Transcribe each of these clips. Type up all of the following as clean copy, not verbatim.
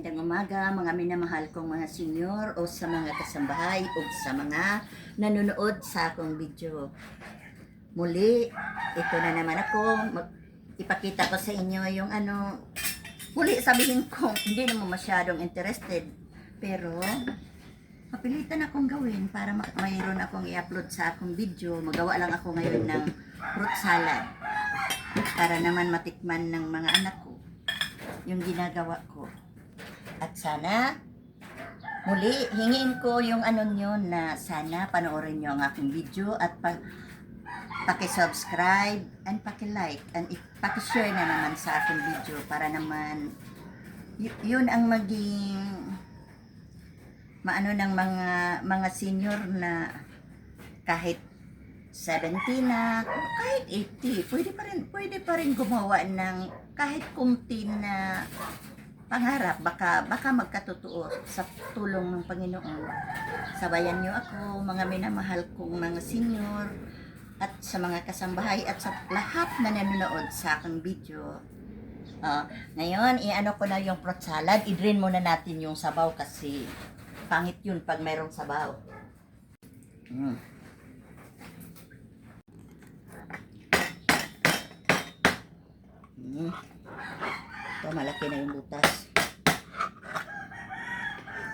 Magandang umaga mga minamahal kong mga senior o sa mga kasambahay o sa mga nanonood sa akong video. Muli, ito na naman ako. Ipakita ko sa inyo yung muli sabihin ko, hindi naman masyadong interested. Pero, mapilitan akong gawin para mayroon akong i-upload sa akong video. Magawa lang ako ngayon ng fruit salad para naman matikman ng mga anak ko yung ginagawa ko. At sana, muli, hingin ko yung nyo na sana panoorin nyo ang aking video at paki-subscribe and paki-like and paki-share na naman sa aking video para naman yun ang maging maano ng mga senior na kahit 70 na, kahit 80, pwede pa rin gumawa ng kahit kunti na pangarap, baka magkatotoo sa tulong ng Panginoon. Sabayan niyo ako, mga minamahal kong mga senior, at sa mga kasambahay, at sa lahat na nanonood sa aking video. Ngayon, i-ano ko na yung fruit salad. I-drain muna natin yung sabaw kasi pangit yun pag mayroong sabaw. Ito, malaki na yung butas.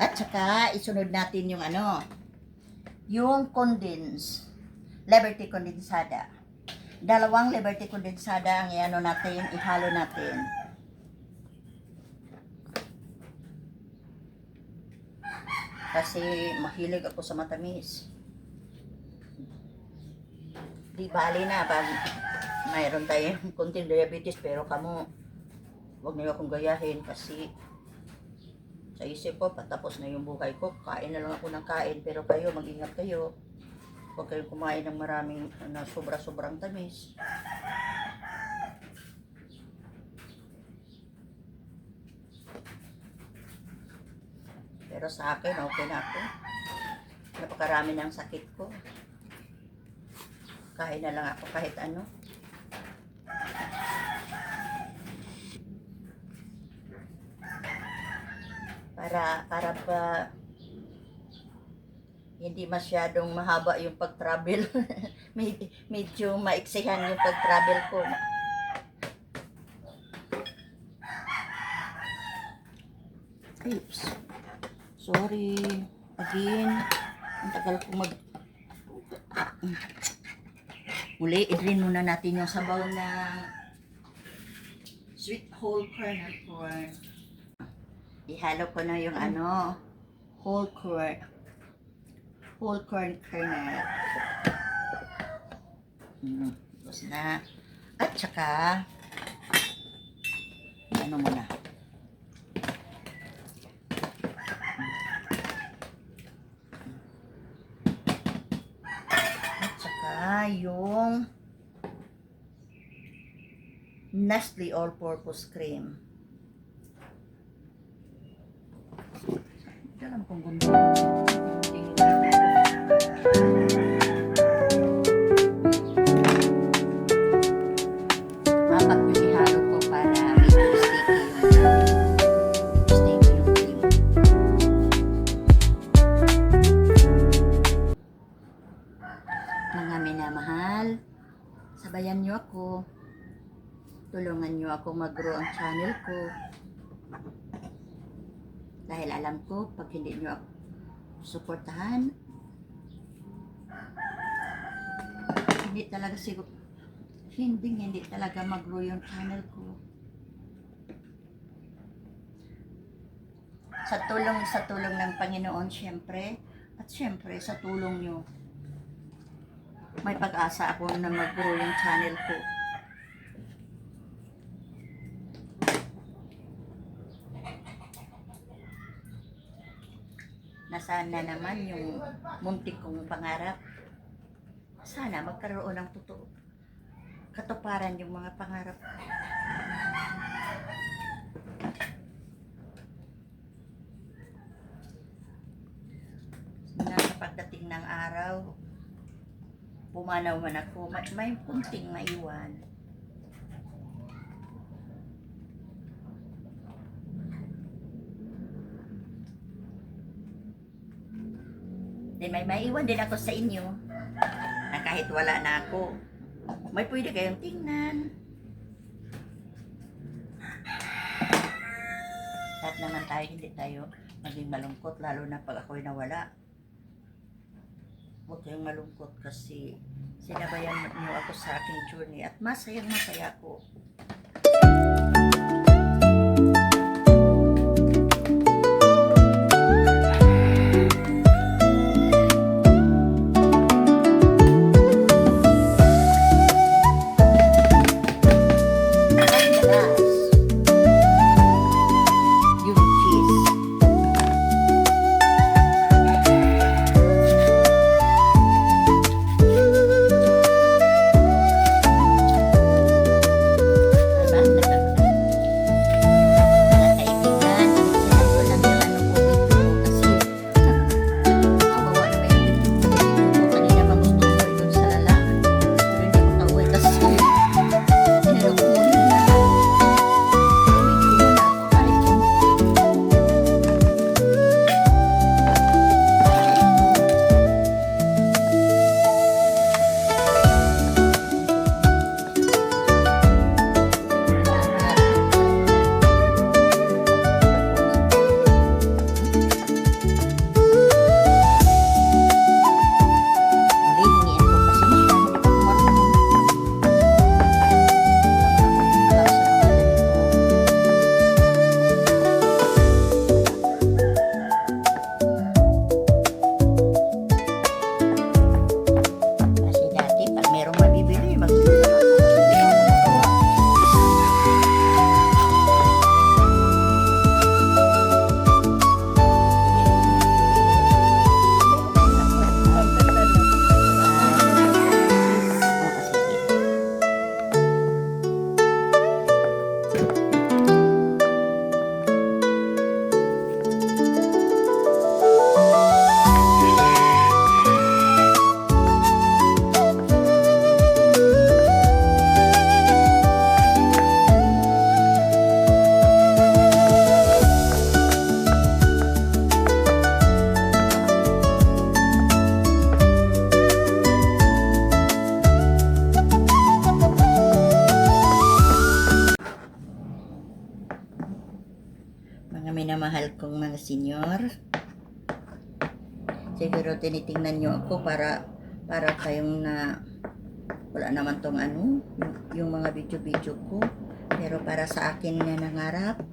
At saka, isunod natin yung yung Liberty condensada. 2 Liberty condensada ang natin, ihalo natin. Kasi mahilig ako sa matamis. Di bali na pag mayroon tayong konting diabetes, pero huwag niyo akong gayahin kasi sa isip ko, patapos na yung buhay ko, kain na lang ako ng kain, pero kayo, mag-ingat kayo. Huwag kayong kumain ng maraming na sobra-sobrang tamis. Pero sa akin, okay na ako. Napakarami ng sakit ko. Kain na lang ako kahit ano. Para ba hindi masyadong mahaba yung pag-travel. Medyo maiksihan yung pag-travel ko. Oops. Sorry. Again. Ang tagal ko Muli, i-drain muna natin yung sabaw na sweet whole kernel corn. Ihalo ko na yung whole corn kernel. Tapos na. At saka, muna. At saka, yung Nestle all-purpose cream. Hindi alam kung ganda. Mapak yung ihalo ko para medyo sticky yung cream. Mga minamahal, sabayan niyo ako. Tulungan niyo ako mag-grow ang channel ko. Dahil alam ko, pag hindi niyo ako suportahan, hindi talaga mag-grow yung channel ko. Sa tulong ng Panginoon, syempre, at syempre, sa tulong niyo, may pag-asa ako na mag-grow yung channel ko. Nasaan na naman yung muntik kong pangarap. Sana magkaroon ng katuparan yung mga pangarap. Na sa pagdating ng araw, pumanaw man ako, may kunting maiwan. Then may maiwan din ako sa inyo na kahit wala na ako, may pwede kayong tingnan. At naman tayo, hindi tayo maging malungkot, lalo na pag ako'y nawala. Huwag kayong malungkot kasi sinabayan mo ako sa aking journey at masayang masaya ako. Mga minamahal kong mga senyor, siguro tinitingnan nyo ako para kayong na wala naman tong yung mga video ko, pero para sa akin na nangarap,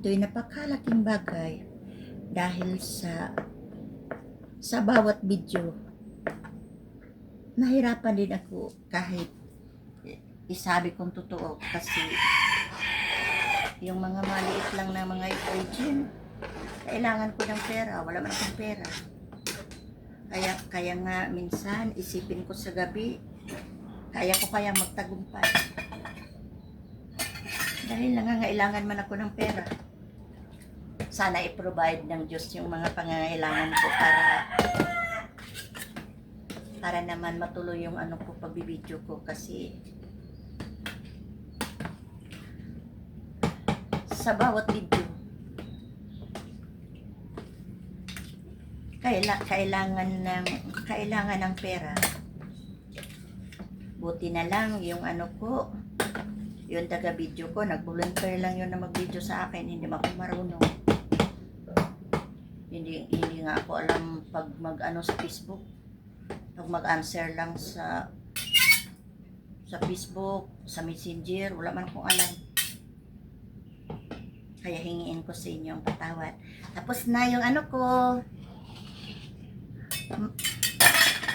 ito'y napakalaking bagay dahil sa bawat video nahirapan din ako kahit isabi kong totoo kasi yung mga maliit lang na mga hygiene, kailangan ko ng pera, wala man akong pera. Kaya nga minsan isipin ko sa gabi, kaya ko kayang magtagumpay. Dahil nangangailangan man ako ng pera. Sana i-provide ng Diyos yung mga pangangailangan ko para naman matuloy yung ko pagbibideo ko kasi sa bawat video kailangan ng pera. Buti na lang yung ko, yung taga video ko, nag-volunteer lang yun na mag-video sa akin, hindi ako marunong. Hindi nga ako alam pag sa Facebook, pag mag-answer lang sa Facebook, sa Messenger, wala man akong alam. Kaya hingiin ko sa inyo ang patawad. Tapos na yung ko.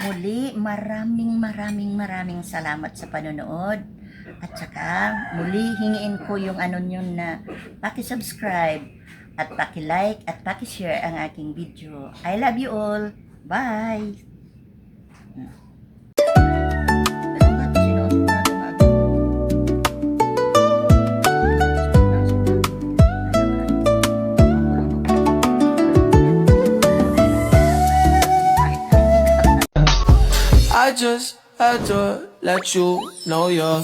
Muli, maraming salamat sa panonood. At saka, muli hingiin ko yung nyo na paki-subscribe at paki-like at paki-share ang aking video. I love you all. Bye! I just had to let you know you're